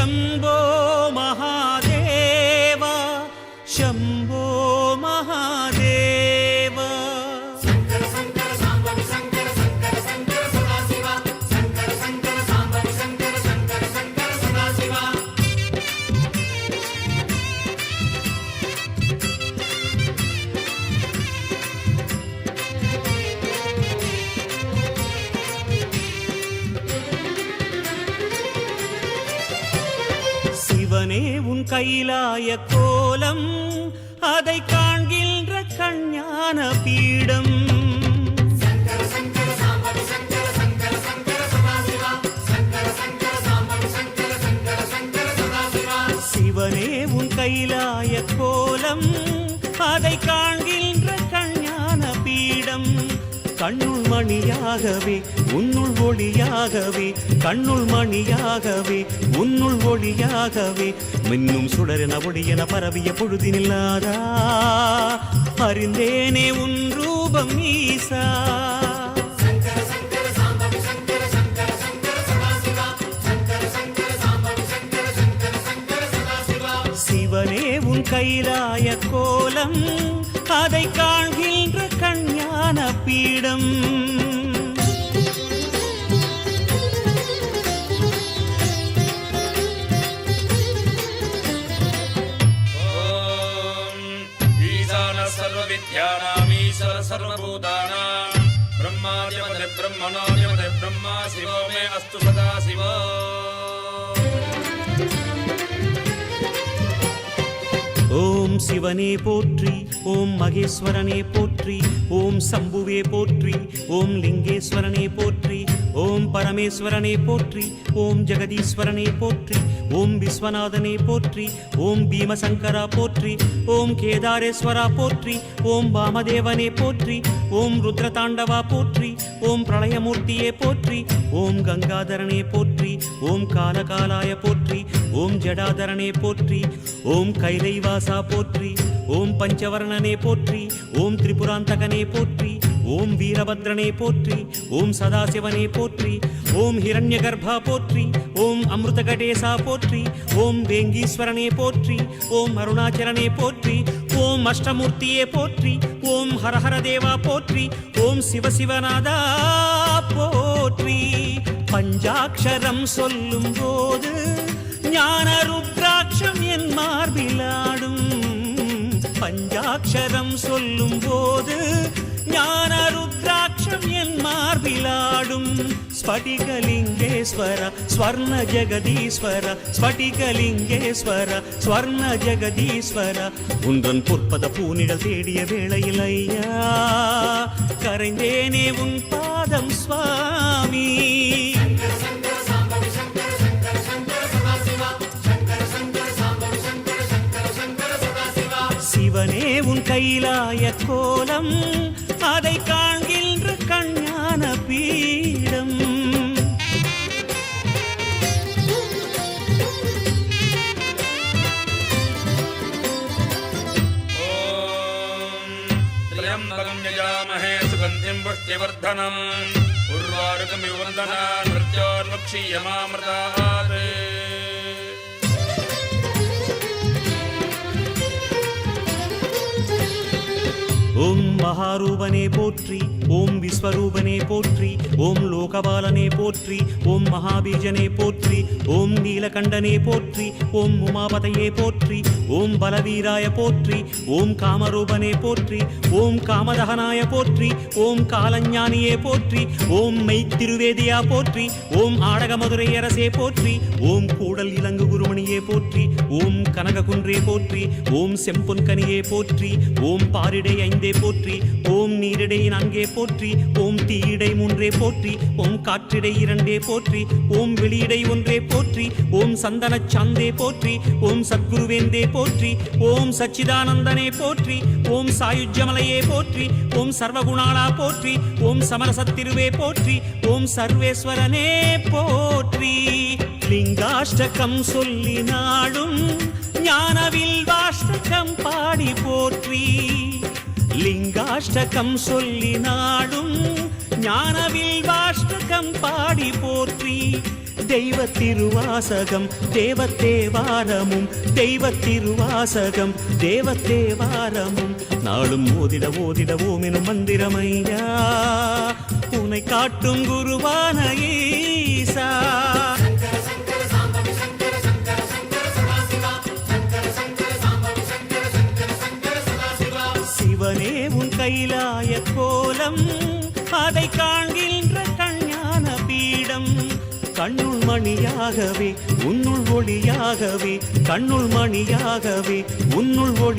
शम्भो महादेव शम्भो महादेव शङ्कर शङ्कर साम्बवि शङ्कर शङ्कर शङ्कर सदाशिव शङ्कर शङ्कर साम्बवि शङ्कर शङ्कर शङ्कर सदाशिव சிவனே உன் கைலாய கோலம் அதை காண்கின்ற கஞ்ஞான பீடம் शङ्कर शङ्कर साम्बवि शङ्कर शङ्कर शङ्कर सदाशिव शङ्कर शङ्कर साम्बवि शङ्कर शङ्कर शङ्कर सदाशिव சிவனே உன் கைலாய கோலம் அதை காண்கின்ற கஞ்ஞான பீடம் கண்ணுள் மணியாகவே உன்னுள் ஒளியாகவே கண்ணுள் மணியாகவே உன்னுள் ஒளியாகவே மின்னும் சுடரென ஒளியென பரவிய பொழுதினில்லாதா அறிந்தேனே உன் ரூபம் ஈசா शङ्कर शङ्कर साम्बवि शङ्कर शङ्कर शङ्कर सदाशिव शङ्कर शङ्कर साम्बवि शङ्कर शङ्कर शङ्कर सदाशिव சிவனே உன் கைலாய கோலம் அதை காண்கின்ற கஞ்ஞான பீடம் सर्वविद्यानामीश्वर सर्वभूतानां ब्रह्मादिपदे ब्रह्मणोदिपदे ब्रह्मा शिवो मे अस्तु सदा शिवो ஓம் சிவனே போற்றி ஓம் மகேஸ்வரனே போற்றி ஓம் சம்புவே போற்றி ஓம் லிங்கேஸ்வரனே போற்றி ஓம் பரமேஸ்வரனே போற்றி ஓம் ஜெகதீஸ்வரனே போற்றி ஓம் விஸ்வநாதனே போற்றி ஓம் பீமசங்கரா போற்றி ஓம் கேதாரேஸ்வரா போற்றி ஓம் வாமதேவனே போற்றி ஓம் ருத்ரதாண்டவா போற்றி ஓம் பிரளயமூர்த்தியே போற்றி ஓம் கங்காதரனே போற்றி ஓம் காலகாலாய போற்றி ஓம் ஜடாதரனே போற்றி ஓம் கைலைவாசா போற்றி ஓம் பஞ்சவர்ணனே போற்றி ஓம் திரிபுராந்தகனே போற்றி ஓம் வீரபத்ரனே போற்றி ஓம் சதாசிவனே போற்றி ஓம் ஹிரண்யகர்பா போற்றி ஓம் அமிர்தகடேசா போற்றி ஓம் வேங்கீஸ்வரனே போற்றி ஓம் அருணாச்சலனே போற்றி ஓம் அஷ்டமூர்த்தியே போற்றி ஓம் ஹரஹர தேவா போற்றி ஓம் சிவசிவநாதா போற்றி பஞ்சாட்சரம் சொல்லும் போது ஞான ருத்ராட்சம் என் மார்பிலாடும் பஞ்சாட்சரம் சொல்லும் போது ஞான ருத்ராட்சம் என் மார்பிலாடும் ஸ்படிகலிங்கேஸ்வர ஸ்வர்ண ஜெகதீஸ்வர ஸ்படிகலிங்கேஸ்வர ஸ்வர்ண ஜெகதீஸ்வர உன்றன் பொற்பத பூனிடல் தேடிய வேளையில் ஐயா கரைந்தேனே உன் பாதம் சுவாமி शङ्कर शङ्कर साम्बवि शङ्कर शङ्कर शङ्कर सदाशिव शङ्कर शङ्कर साम्बवि शङ्कर शङ्कर शङ्कर सदाशिव சிவனே உன் கைலாய கோலம் அதை காண்கின்ற கஞ்ஞான பீடம் त्र्यम्बकं यजामहे सुगन्धिं पुष्टिवर्धनम् उर्वारुकमिव वन्दनान् मृत्योर्मुक्षीयमामृतात् ஓம் மகாரூபனே போற்றி ஓம் விஸ்வரூபனே போற்றி ஓம் லோகபாலனே போற்றி ஓம் மகாபீஜனே போற்றி ஓம் நீலகண்டனே போற்றி ஓம் உமாபதையே போற்றி ஓம் பலவீராய போற்றி ஓம் காமரூபனே போற்றி ஓம் காமதகனாய போற்றி ஓம் காலஞானியே போற்றி ஓம் மெய்த்திருவேதியா போற்றி ஓம் ஆடகமதுரை அரசே போற்றி ஓம் கூடல் இலங்கு குருமணியே போற்றி ஓம் கனககுன்றே போற்றி ஓம் செம்பொன்கனியே போற்றி ஓம் பாரிடை ஐந்தே போற்றி ஓம் நீரிடை நான்கே போற்றி ஓம் தீயிடை மூன்றே போற்றி ஓம் காற்றிடை இரண்டே போற்றி ஓம் வெளியிடை ஒன்றே போற்றி ஓம் சந்தன சாந்தே போற்றி ஓம் சத்குருவேந்தே போற்றி ஓம் சச்சிதானந்தனே போற்றி ஓம் சாயுஜ்யமலையே போற்றி ஓம் சர்வகுணாளா போற்றி ஓம் சமரசத்திருவே போற்றி ஓம் சர்வேஸ்வரனே போற்றி லிங்காஷ்டகம் சொல்லி நாடும் ஞானவில் வாஷ்டகம் பாடி போற்றி லிங்காஷ்டகம் சொல்லி நாடும் ஞானவில் வாஷ்டகம் பாடி போற்றி தெய்வ திருவாசகம் தேவத்தேவாரமும் தெய்வ திருவாசகம் தேவத்தேவாரமும் நாளும் ஓதிட ஓதிட ஓமெனும் மந்திரமையா உனை காட்டும் குருவான ஈசா சங்கர சங்கர சாம்பவி சங்கர சங்கர சங்கர சதாசிவா சங்கர சங்கர சாம்பவி சங்கர சங்கர சங்கர சதாசிவா சிவனே உன் கைலாய கோலம் அதை காண்கின்ற கஞ்ஞான பீடம் கண்ணுள் மணியாகவே உன்னுள் ஒளியாகவே கண்ணுள் மணியாகவே உன்னுள் ஒளி